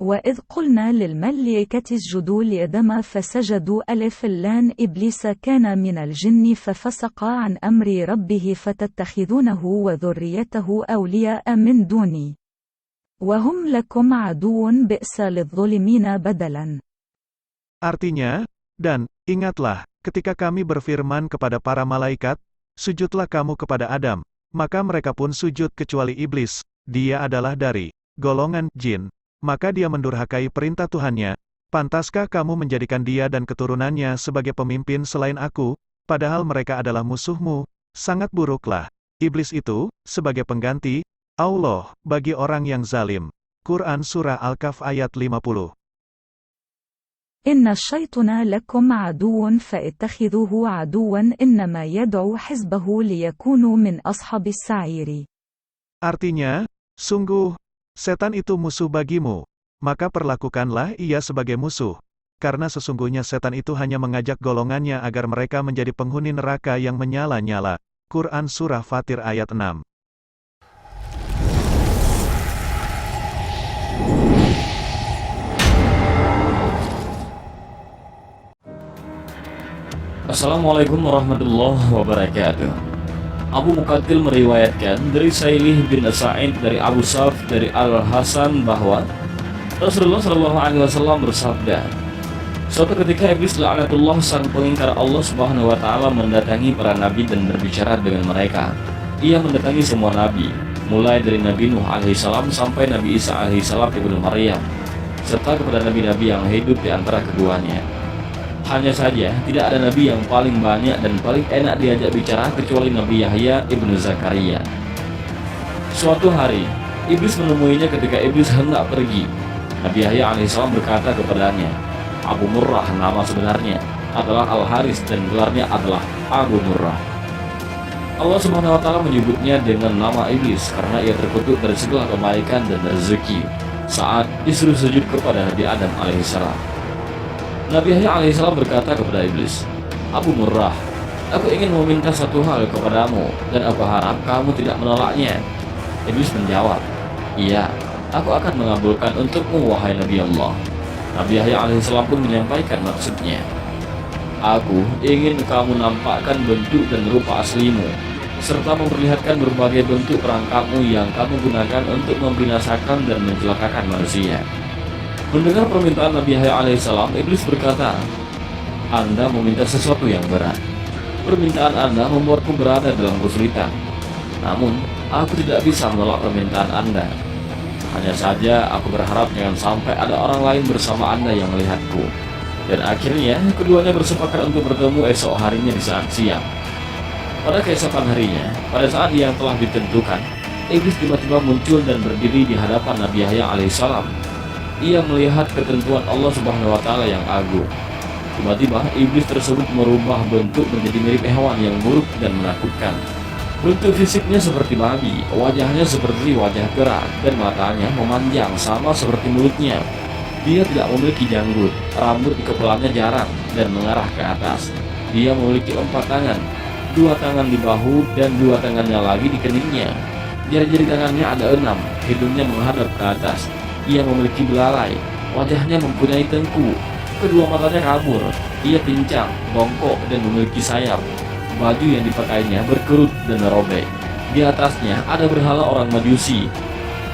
وإذ قلنا للملائكة اسجدوا لآدم فسجدوا ألف اللام إبليس كان من الجن ففسق عن أمر ربه فتتخذونه وذريته أولياء من دوني وهم لكم عدو بئس للظالمين بدلا. Artinya, dan, ingatlah, ketika kami berfirman kepada para malaikat, sujudlah kamu kepada Adam, maka mereka pun sujud kecuali iblis, dia adalah dari golongan jin. Maka dia mendurhakai perintah Tuhannya, pantaskah kamu menjadikan dia dan keturunannya sebagai pemimpin selain aku, padahal mereka adalah musuhmu, sangat buruklah. Iblis itu, sebagai pengganti, Allah, bagi orang yang zalim. Quran Surah Al-Kahf ayat 50. إن الشيطان لكم عدو فاتخذوه عدوا إنما يدعو حزبه ليكونوا من أصحاب السعير. Artinya, sungguh, setan itu musuh bagimu, maka perlakukanlah ia sebagai musuh, karena sesungguhnya setan itu hanya mengajak golongannya agar mereka menjadi penghuni neraka yang menyala-nyala. Quran Surah Fatir ayat 6. Assalamualaikum warahmatullahi wabarakatuh. Abu Muqatil meriwayatkan dari Sailih bin Sa'id dari Abu Saf dari Al-Hasan bahwa Rasulullah SAW bersabda, suatu ketika iblis laknatullah sang pengingkar Allah Subhanahu wa taala mendatangi para nabi dan berbicara dengan mereka. Ia mendatangi semua nabi, mulai dari Nabi Nuh alaihissalam sampai Nabi Isa alaihissalam ibnu Maryam, serta kepada nabi-nabi yang hidup di antara keduanya. Hanya saja, tidak ada nabi yang paling banyak dan paling enak diajak bicara kecuali Nabi Yahya ibnu Zakaria. Suatu hari, iblis menemuinya ketika iblis hendak pergi. Nabi Yahya alaihissalam berkata kepadanya, Abu Murrah nama sebenarnya adalah Al-Haris dan gelarnya adalah Abu Murrah. Allah Subhanahu wa taala menyebutnya dengan nama iblis karena ia terkutuk dari segala kebaikan dan rezeki saat disuruh sujud kepada Nabi Adam alaihissalam. Nabi Yahya alaihissalam berkata kepada iblis, Abu Murrah, aku ingin meminta satu hal kepadamu dan aku harap kamu tidak menolaknya. Iblis menjawab, iya, aku akan mengabulkan untukmu wahai Nabi Allah. Nabi Yahya alaihissalam pun menyampaikan maksudnya, aku ingin kamu nampakkan bentuk dan rupa aslimu, serta memperlihatkan berbagai bentuk perangkapmu yang kamu gunakan untuk membinasakan dan mencelakakan manusia. Mendengar permintaan Nabi Yahya alaihissalam, iblis berkata, Anda meminta sesuatu yang berat. Permintaan Anda membuatku berada dalam kesulitan. Namun, aku tidak bisa menolak permintaan Anda. Hanya saja aku berharap jangan sampai ada orang lain bersama Anda yang melihatku. Dan akhirnya, keduanya bersepakat untuk bertemu esok harinya di saat siang. Pada keesokan harinya, pada saat yang telah ditentukan, iblis tiba-tiba muncul dan berdiri di hadapan Nabi Yahya alaihissalam. Ia melihat ketentuan Allah Subhanahu wa taala yang agung. Tiba-tiba iblis tersebut merubah bentuk menjadi mirip hewan yang buruk dan menakutkan. Bentuk fisiknya seperti babi, wajahnya seperti wajah kera, dan matanya memanjang sama seperti mulutnya. Dia tidak memiliki janggut, rambut di kepalanya jarang dan mengarah ke atas. Dia memiliki 4 tangan, 2 tangan di bahu dan 2 tangannya lagi di keningnya. Jari-jari tangannya ada 6, hidungnya menghadap ke atas. Ia memiliki belalai, wajahnya mempunyai tengku, kedua matanya kabur, ia pincang, bongkok dan memiliki sayap. Baju yang dipakainya berkerut dan robek. Di atasnya ada berhala orang Majusi.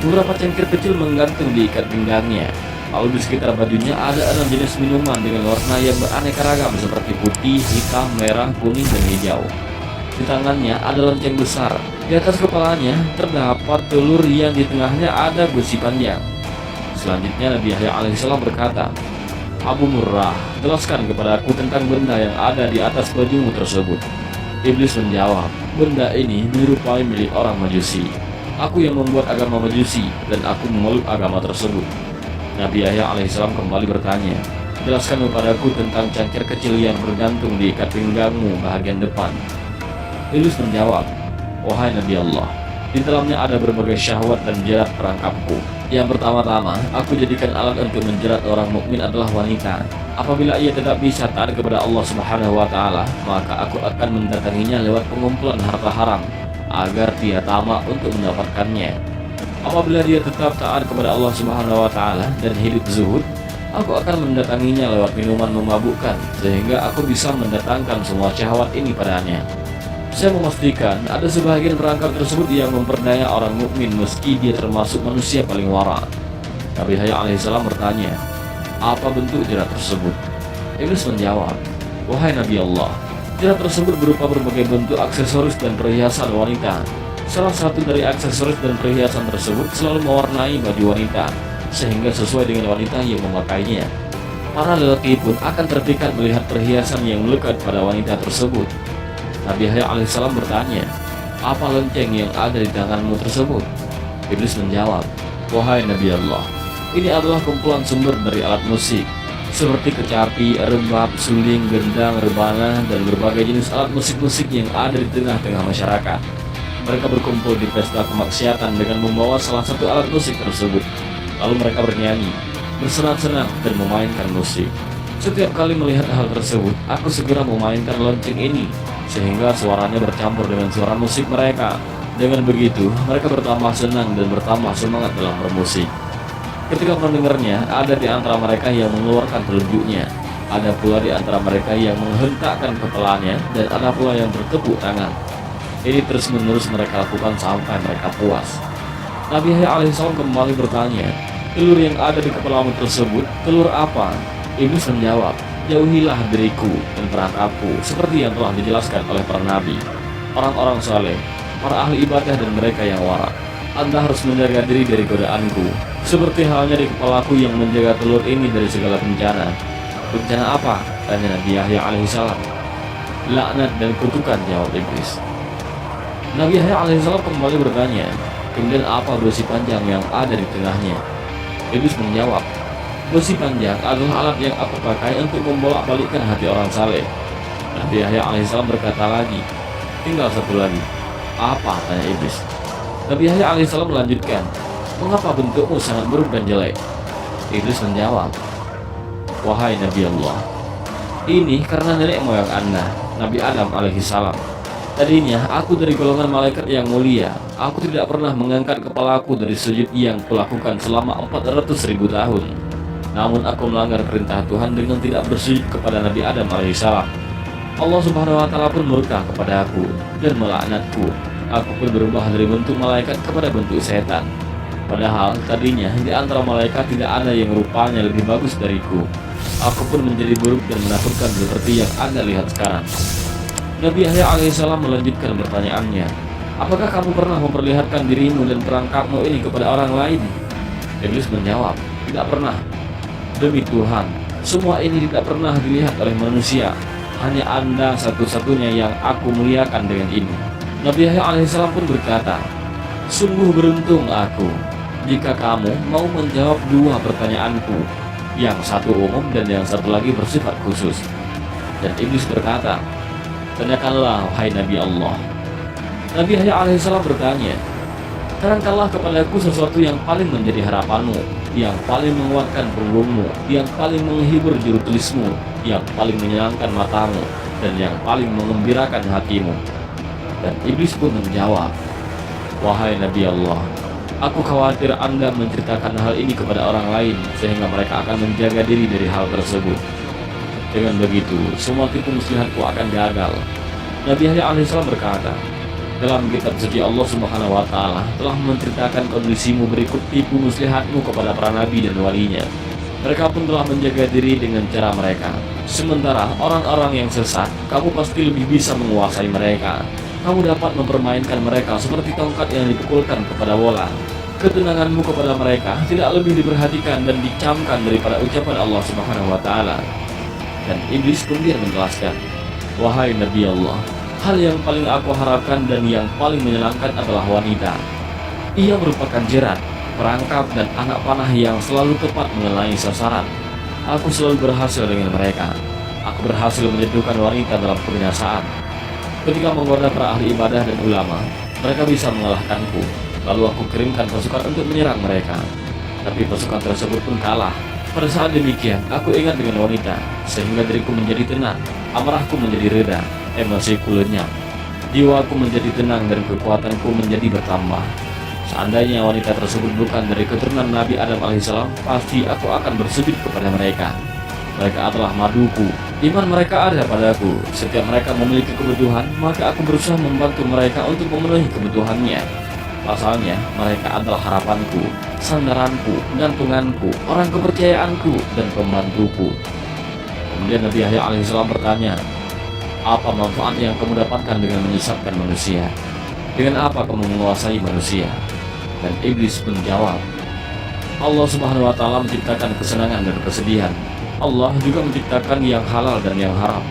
Beberapa cengkir kecil menggantung di ikat pinggangnya. Lalu di sekitar bajunya ada 6 jenis minuman dengan warna yang beraneka ragam seperti putih, hitam, merah, kuning, dan hijau. Di tangannya ada lonceng besar. Di atas kepalanya terdapat telur yang di tengahnya ada gusi panjang. Selanjutnya Nabi Yahya alaihissalam berkata, Abu Murrah, jelaskan kepada aku tentang benda yang ada di atas bajumu tersebut. Iblis menjawab, benda ini menyerupai milik orang Majusi. Aku yang membuat agama Majusi dan aku memeluk agama tersebut. Nabi Yahya alaihissalam kembali bertanya, jelaskan kepadaku tentang cangkir kecil yang bergantung di ikat pinggangmu bagian depan. Iblis menjawab, wahai Nabi Allah, di dalamnya ada berbagai syahwat dan jerat perangkapku. Yang pertama-tama, aku jadikan alat untuk menjerat orang mukmin adalah wanita. Apabila ia tidak bisa taat kepada Allah Subhanahu wa taala, maka aku akan mendatanginya lewat pengumpulan harta haram agar dia tamak untuk mendapatkannya. Apabila dia tetap taat kepada Allah Subhanahu wa taala dan hidup zuhud, aku akan mendatanginya lewat minuman memabukkan sehingga aku bisa mendatangkan semua syahwat ini padanya. Saya memastikan ada sebagian perangkap tersebut yang memperdaya orang mukmin meski dia termasuk manusia paling wara. Nabi Yahya alaihissalam bertanya, apa bentuk jerat tersebut? Iblis menjawab, wahai Nabi Allah, jerat tersebut berupa berbagai bentuk aksesoris dan perhiasan wanita. Salah satu dari aksesoris dan perhiasan tersebut selalu mewarnai baju wanita, sehingga sesuai dengan wanita yang memakainya. Para lelaki pun akan terpikat melihat perhiasan yang melekat pada wanita tersebut. Nabi Yahya alaihissalam bertanya, apa lonceng yang ada di tanganmu tersebut? Iblis menjawab, wahai Nabi Allah, ini adalah kumpulan sumber dari alat musik, seperti kecapi, rebab, suling, gendang, rebana, dan berbagai jenis alat musik-musik yang ada di tengah-tengah masyarakat. Mereka berkumpul di pesta kemaksiatan dengan membawa salah satu alat musik tersebut. Lalu mereka bernyanyi, bersenang-senang, dan memainkan musik. Setiap kali melihat hal tersebut, aku segera memainkan lonceng ini, sehingga suaranya bercampur dengan suara musik mereka. Dengan begitu, mereka bertambah senang dan bertambah semangat dalam bermusik. Ketika mendengarnya, ada di antara mereka yang mengeluarkan telunjuknya, ada pula di antara mereka yang menghentakkan kepalanya, dan ada pula yang bertepuk tangan. Ini terus-menerus mereka lakukan sampai mereka puas. Nabi Yahya alaihissalam kembali bertanya, telur yang ada di kepalamu tersebut, telur apa? Iblis menjawab, jauhilah diriku dan perangkapku, seperti yang telah dijelaskan oleh para nabi, orang-orang saleh, para ahli ibadah dan mereka yang warak. Anda harus menjaga diri dari godaanku, seperti halnya di kepalaku yang menjaga telur ini dari segala bencana. Bencana apa? Tanya Nabi Yahya alaihissalam. Laknat dan kutukan, jawab iblis. Nabi Yahya alaihissalam kembali bertanya, kemudian apa besi panjang yang ada di tengahnya? Iblis menjawab, besi panjang adalah alat yang aku pakai untuk membolak-balikkan hati orang saleh. Nabi Yahya alaihissalam berkata lagi, tinggal satu lagi. Apa? Tanya iblis. Nabi Yahya alaihissalam melanjutkan, mengapa bentukmu sangat buruk dan jelek? Iblis menjawab, wahai Nabi Allah, ini karena nenek moyang Anda, Nabi Adam alaihissalam. Tadinya aku dari golongan malaikat yang mulia. Aku tidak pernah mengangkat kepalaku dari sujud yang kulakukan selama 400.000 tahun. Namun aku melanggar perintah Tuhan dengan tidak bersujud kepada Nabi Adam alaihissalam. Allah Subhanahu wa taala pun murka kepada aku dan melaknatku. Aku pun berubah dari bentuk malaikat kepada bentuk setan. Padahal tadinya di antara malaikat tidak ada yang rupanya lebih bagus dariku. Aku pun menjadi buruk dan menakutkan seperti yang Anda lihat sekarang. Nabi Yahya alaihissalam melanjutkan pertanyaannya, apakah kamu pernah memperlihatkan dirimu dan perangkapmu ini kepada orang lain? Iblis menjawab, tidak pernah. Demi Tuhan, semua ini tidak pernah dilihat oleh manusia. Hanya Anda satu-satunya yang aku muliakan dengan ini. Nabi Yahya alaihissalam pun berkata, sungguh beruntung aku jika kamu mau menjawab dua pertanyaanku, yang satu umum dan yang satu lagi bersifat khusus. Dan iblis berkata, tanyakanlah wahai Nabi Allah. Nabi Yahya alaihissalam bertanya, terangkanlah kepadaku sesuatu yang paling menjadi harapanmu, yang paling menguatkan punggungmu, yang paling menghibur juru tulismu, yang paling menyenangkan matamu, dan yang paling mengembirakan hatimu. Dan iblis pun menjawab, wahai Nabi Allah, aku khawatir Anda menceritakan hal ini kepada orang lain sehingga mereka akan menjaga diri dari hal tersebut. Dengan begitu, semua tipu muslihatku akan gagal. Nabi Yahya alaihissalam berkata, dalam kitab suci Allah Subhanahu wa taala telah menceritakan kondisimu berikut tipu muslihatmu kepada para nabi dan walinya. Mereka pun telah menjaga diri dengan cara mereka. Sementara orang-orang yang sesat, kamu pasti lebih bisa menguasai mereka. Kamu dapat mempermainkan mereka seperti tongkat yang dipukulkan kepada bola. Ketenanganmu kepada mereka tidak lebih diperhatikan dan dicamkan daripada ucapan Allah Subhanahu wa taala. Dan iblis kemudian menjelaskan, wahai Nabi Allah, hal yang paling aku harapkan dan yang paling menyenangkan adalah wanita. Ia merupakan jerat, perangkap dan anak panah yang selalu tepat mengenai sasaran. Aku selalu berhasil dengan mereka. Aku berhasil menjatuhkan wanita dalam kebinasaan. Ketika menggoda para ahli ibadah dan ulama, mereka bisa mengalahkanku. Lalu aku kirimkan pasukan untuk menyerang mereka. Tapi pasukan tersebut pun kalah. Pada saat demikian, aku ingat dengan wanita, sehingga diriku menjadi tenang, amarahku menjadi reda, emosiku lenyap, jiwaku menjadi tenang dan kekuatanku menjadi bertambah. Seandainya wanita tersebut bukan dari keturunan Nabi Adam alaihissalam, pasti aku akan bersujud kepada mereka. Mereka adalah maduku, iman mereka ada padaku. Setiap mereka memiliki kebutuhan, maka aku berusaha membantu mereka untuk memenuhi kebutuhannya. Pasalnya, mereka adalah harapanku, sandaranku, gantunganku, orang kepercayaanku, dan pembantuku. Kemudian Nabi Yahya alaihissalam bertanya, apa manfaat yang kamu dapatkan dengan menyesatkan manusia? Dengan apa kamu menguasai manusia? Dan iblis menjawab, Allah subhanahu wa ta'ala menciptakan kesenangan dan kesedihan. Allah juga menciptakan yang halal dan yang haram.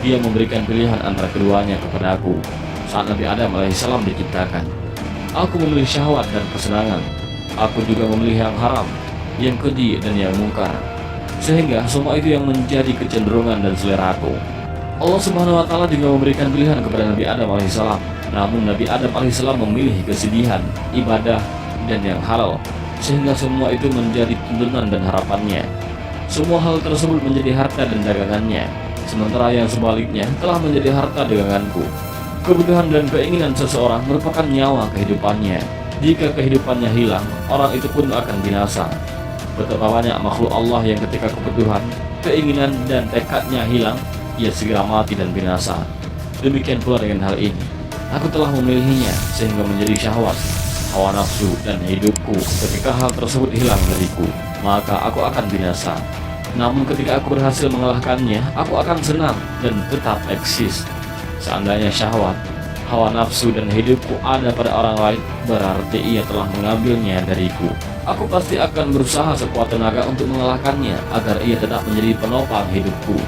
Dia memberikan pilihan antara keduanya kepada aku. Saat Nabi Adam alaihissalam diciptakan, aku memilih syahwat dan kesenangan. Aku juga memilih yang haram, yang keji dan yang mungkar. Sehingga semua itu yang menjadi kecenderungan dan selera aku. Allah subhanahu wa ta'ala juga memberikan pilihan kepada Nabi Adam alaihissalam. Namun Nabi Adam alaihissalam memilih kesedihan, ibadah, dan yang halal. Sehingga semua itu menjadi tuntunan dan harapannya. Semua hal tersebut menjadi harta dan dagangannya. Sementara yang sebaliknya telah menjadi harta daganganku. Kebutuhan dan keinginan seseorang merupakan nyawa kehidupannya. Jika kehidupannya hilang, orang itu pun akan binasa. Betapa banyak makhluk Allah yang ketika kebutuhan, keinginan, dan tekadnya hilang, ia segera mati dan binasa. Demikian pula dengan hal ini. Aku telah memilihinya sehingga menjadi syahwat, hawa nafsu, dan hidupku. Ketika hal tersebut hilang dariku, maka aku akan binasa. Namun ketika aku berhasil mengalahkannya, aku akan senang dan tetap eksis. Seandainya syahwat, hawa nafsu, dan hidupku ada pada orang lain, berarti ia telah mengambilnya dariku. Aku pasti akan berusaha sekuat tenaga untuk mengalahkannya agar ia tetap menjadi penopang hidupku.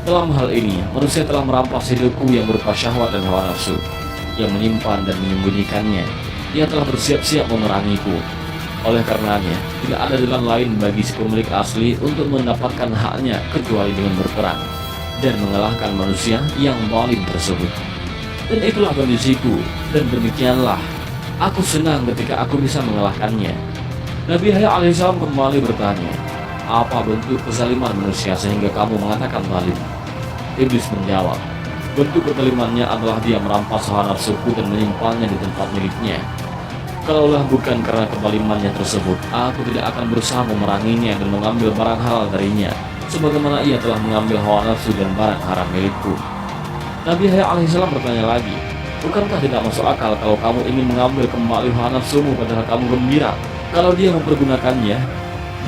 Dalam hal ini, manusia telah merampas hidupku yang berupa syahwat dan hawa nafsu, yang menyimpan dan menyembunyikannya. Ia telah bersiap-siap memerangiku. Oleh karenanya, tidak ada jalan lain bagi si pemilik asli untuk mendapatkan haknya kecuali dengan berperang dan mengalahkan manusia yang zalim tersebut. Dan itulah kondisiku, dan demikianlah aku senang ketika aku bisa mengalahkannya. Nabi Yahya alaihissalam kembali bertanya, apa bentuk kezaliman manusia sehingga kamu mengatakan zalim? Iblis menjawab, bentuk kezalimannya adalah dia merampas hawa nafsuku dan menyimpannya di tempat miliknya. Kalaulah bukan karena kezalimannya tersebut, aku tidak akan berusaha memeranginya dan mengambil barang halal darinya, sebagaimana ia telah mengambil hawa nafsu dan barang haram milikku. Nabi Yahya alaihissalam bertanya lagi, bukankah tidak masuk akal kalau kamu ingin mengambil kembali hawa nafsumu padahal kamu gembira? Kalau dia mempergunakannya,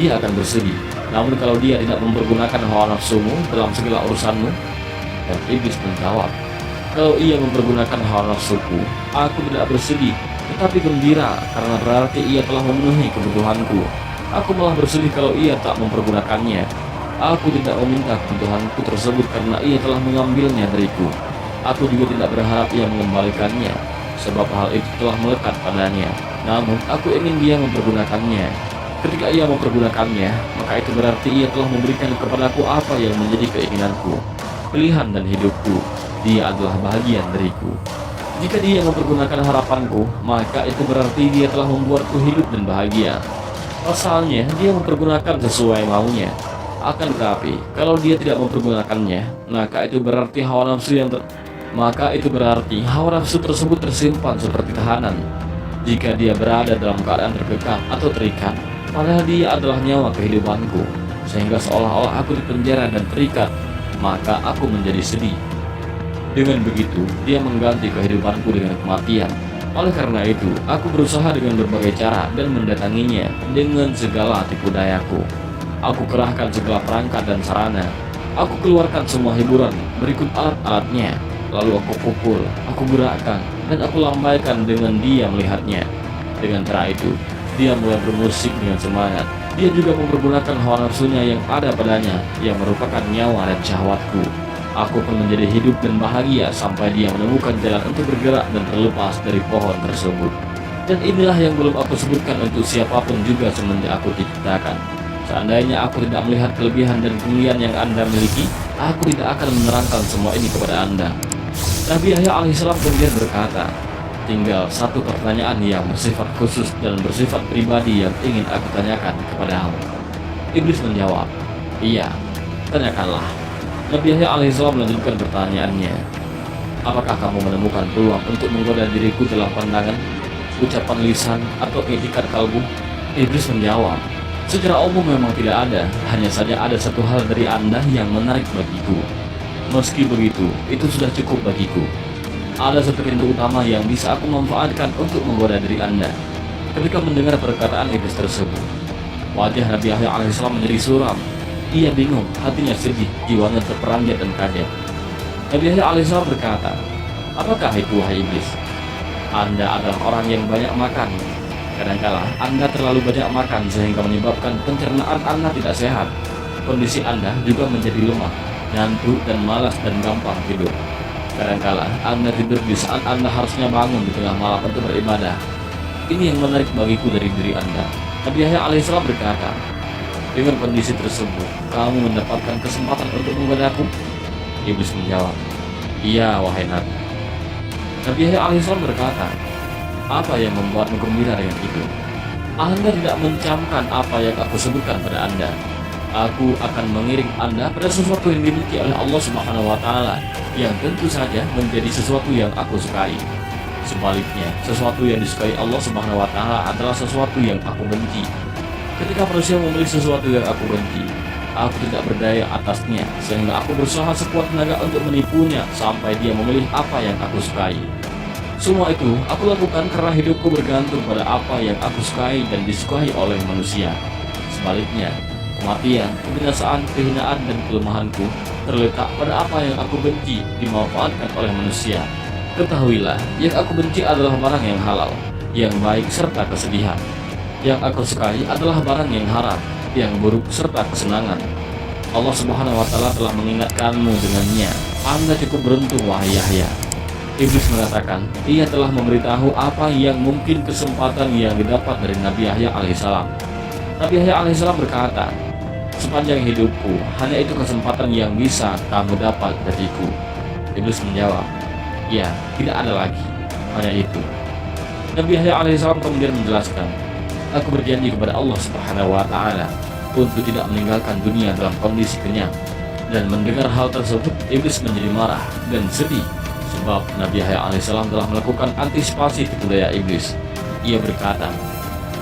dia akan bersedih. Namun kalau dia tidak mempergunakan hawa nafsumu dalam segala urusanmu? Dan iblis menjawab, kalau ia mempergunakan hawa nafsuku, aku tidak bersedih, tetapi gembira karena berarti ia telah memenuhi kebutuhanku. Aku malah bersedih kalau ia tak mempergunakannya. Aku tidak meminta kebutuhanku tersebut karena ia telah mengambilnya dariku. Aku juga tidak berharap ia mengembalikannya, sebab hal itu telah melekat padanya. Namun aku ingin dia mempergunakannya. Ketika ia mempergunakannya, maka itu berarti ia telah memberikan kepadaku apa yang menjadi keinginanku, pilihan dan hidupku. Dia adalah bahagian dariku. Jika dia mempergunakan harapanku, maka itu berarti dia telah membuatku hidup dan bahagia. Pasalnya, dia mempergunakan sesuai maunya. Akan tetapi, kalau dia tidak mempergunakannya, maka itu berarti hawa nafsu tersebut tersimpan seperti tahanan. Jika dia berada dalam keadaan terkekang atau terikat, padahal dia adalah nyawa kehidupanku, sehingga seolah-olah aku dipenjara dan terikat, maka aku menjadi sedih. Dengan begitu, dia mengganti kehidupanku dengan kematian. Oleh karena itu, aku berusaha dengan berbagai cara dan mendatanginya dengan segala tipu dayaku. Aku kerahkan segala perangkat dan sarana. Aku keluarkan semua hiburan berikut alat-alatnya. Lalu aku pukul, aku gerakkan, dan aku lambaikan dengan dia melihatnya. Dengan cara itu, dia mulai bermusik dengan semangat. Dia juga mempergunakan hawa nafsunya yang ada padanya, yang merupakan nyawa dan syahwatku. Aku pun menjadi hidup dan bahagia sampai dia menemukan jalan untuk bergerak dan terlepas dari pohon tersebut. Dan inilah yang belum aku sebutkan untuk siapapun juga semenjak aku diciptakan. Seandainya aku tidak melihat kelebihan dan kemuliaan yang Anda miliki, aku tidak akan menerangkan semua ini kepada Anda. Nabi Yahya alaihissalam kemudian berkata, tinggal satu pertanyaan yang bersifat khusus dan bersifat pribadi yang ingin aku tanyakan kepadamu. Iblis menjawab, iya, tanyakanlah. Nabi Yahya alaihissalam melanjutkan pertanyaannya, apakah kamu menemukan peluang untuk menggoda diriku dalam pandangan? ucapan lisan, atau etikat kalbu? Iblis menjawab, secara umum memang tidak ada, hanya saja ada satu hal dari Anda yang menarik bagiku. Meski begitu, itu sudah cukup bagiku. Ada satu pintu utama yang bisa aku manfaatkan untuk menggoda diri Anda. Ketika mendengar perkataan iblis tersebut, wajah Nabi Yahya alaihissalam menjadi suram. Ia bingung, hatinya sedih, jiwanya terperanjat dan kaget. Nabi Yahya alaihissalam berkata, apakah itu wahai iblis? Anda adalah orang yang banyak makan. Kadangkala Anda terlalu banyak makan sehingga menyebabkan pencernaan Anda tidak sehat. Kondisi Anda juga menjadi lemah, ngantuk dan malas dan gampang tidur. Kadangkala Anda tidur di saat Anda harusnya bangun di tengah malam untuk beribadah. Ini yang menarik bagiku dari diri Anda. Nabi Yahya alaihissalam berkata, dengan kondisi tersebut, kamu mendapatkan kesempatan untuk menggodaku? Iblis menjawab, iya wahai Nabi. Nabi Yahya alaihissalam berkata, apa yang membuatmu gembira dengan itu? Anda tidak mencamkan apa yang aku sebutkan pada Anda. Aku akan mengiring Anda pada sesuatu yang dimiliki oleh Allah Subhanahu wa Ta'ala, yang tentu saja menjadi sesuatu yang aku sukai. Sebaliknya, sesuatu yang disukai Allah Subhanahu wa Ta'ala adalah sesuatu yang aku benci. Ketika manusia memilih sesuatu yang aku benci, aku tidak berdaya atasnya, sehingga aku berusaha sekuat tenaga untuk menipunya sampai dia memilih apa yang aku sukai. Semua itu aku lakukan karena hidupku bergantung pada apa yang aku sukai dan disukai oleh manusia. Sebaliknya, kematian, kebinasaan, kehinaan, dan kelemahanku terletak pada apa yang aku benci dimanfaatkan oleh manusia. Ketahuilah, yang aku benci adalah barang yang halal, yang baik serta kesedihan. Yang aku sukai adalah barang yang haram, yang buruk serta kesenangan. Allah Subhanahu wa Ta'ala telah mengingatkanmu dengannya. Anda cukup beruntung wahai Yahya. Iblis mengatakan, ia telah memberitahu apa yang mungkin kesempatan yang didapat dari Nabi Yahya alaihissalam. Nabi Yahya alaihissalam berkata, sepanjang hidupku, hanya itu kesempatan yang bisa kamu dapat dariku. Iblis menjawab, ya, tidak ada lagi, hanya itu. Nabi Yahya alaihissalam kemudian menjelaskan, aku berjanji kepada Allah Subhanahu wa Ta'ala untuk tidak meninggalkan dunia dalam kondisi kenyang. Dan mendengar hal tersebut, iblis menjadi marah dan sedih, sebab Nabi Yahya alaihissalam telah melakukan antisipasi tipu daya iblis. Ia berkata,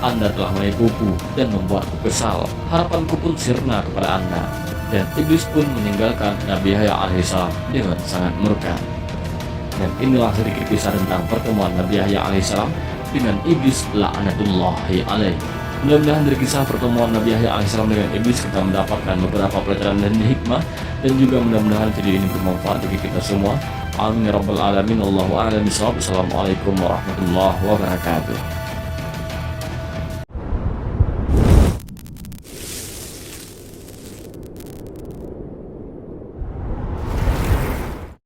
Anda telah menipuku dan membuatku kesal. Harapanku pun sirna kepada Anda. Dan iblis pun meninggalkan Nabi Yahya alaihissalam dengan sangat murka. Dan inilah sedikit kisah tentang pertemuan Nabi Yahya alaihissalam dengan iblis la'natullahi alaih. Mudah-mudahan dari kisah pertemuan Nabi Yahya alaihissalam dengan iblis kita mendapatkan beberapa pelajaran dan hikmah, dan juga mudah-mudahan video ini bermanfaat bagi kita semua. Amin ya rabbal alamin. Allahu a'lam bishawab. Assalamualaikum warahmatullahi wabarakatuh.